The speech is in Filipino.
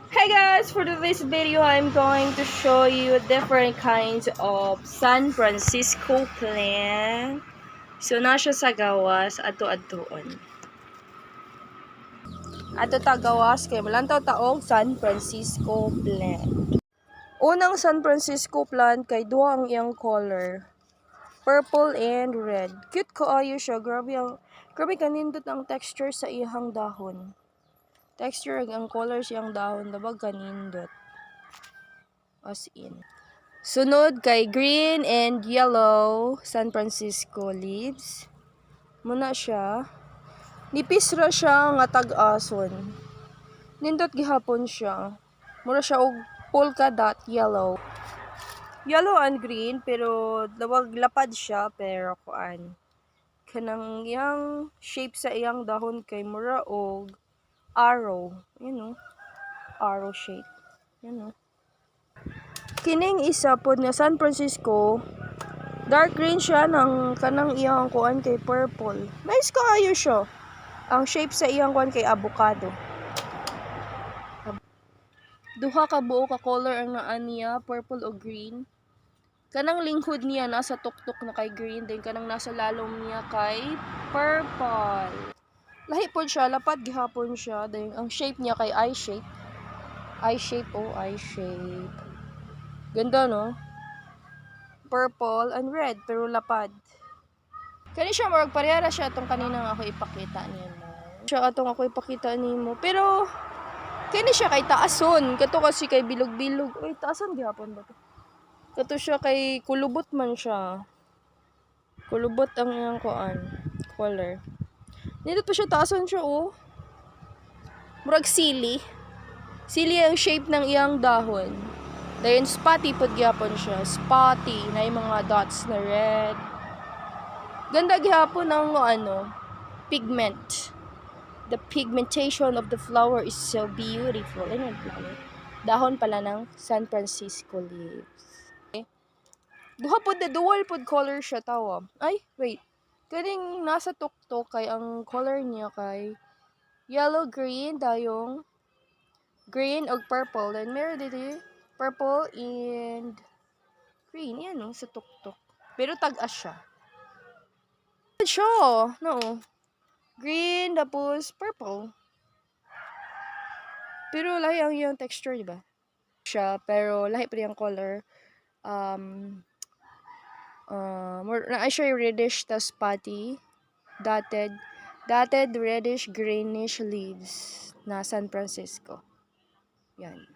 Hey guys, for today's video, I'm going to show you different kinds of San Francisco plant. So, na siya sa gawas, ato-atoon. Ato ta gawas, kay malantaw taong San Francisco plant. Unang San Francisco plant, kay duha ang iyang color. Purple and red. Cute kaayo siya. Grabe kanindot ang texture sa iyang dahon. Texture ang color siyang dahon, dabag kanindot. As in. Sunod kay green and yellow San Francisco leaves. Muna siya. Nipis ra siya nga tag-ason. Nindot gihapon siya. Mura siya og polka dot yellow. Yellow and green pero dawag lapad siya pero kuan. Kanang iyang shape sa iyang dahon kay mura og arrow. You know, arrow shape. You know. Kining isa pod nga San Francisco, dark green siya ng kanang iyang kuan kay purple. Nice kaayo siya. Ang shape sa iyang kuan kay avocado. Duha ka buo ka color ang naa niya, purple o green. Kanang lingkod niya nasa tuktok na kay green, then kanang nasa lalom niya kay purple. Lahi pod siya, lapad gihapon siya, then ang shape niya kay eye shape. Eye shape o eye shape. Ganda no? Purple and red pero lapad. Kani siya murag parehara siya atong kanina nga ako ipakita nimo. Siya atong ako ipakita nimo pero kani siya kay taason, kato kasi kay bilog-bilog. Oy, taason gihapon ba to? Kato siya kay kulubot man siya. Kulubot ang iyang kuan, color. Dito pa siya taason siya oh. Murag sili. Sili ang shape ng iyang dahon. Dayon spotty pod gyapon siya. Spotty na yung mga dots na red. Ganda gihapon ang pigment. The pigmentation of the flower is so beautiful. Ano yung flower? Dahon pala ng San Francisco leaves. Okay. Duha pod na dual pod color siya tawa. Ay, wait. Kaning nasa tuktok kay ang color niya kay yellow green dayong green o purple. Then meron dito purple and green. Yan no, sa tuktok. Pero tag-as siya. Siya, no. Green, tapos purple. Pero lahi ang yung texture, di ba? Siya, pero lahi pa yung color. Na siya reddish, tas spotty. Dotted reddish greenish leaves na San Francisco. Yan.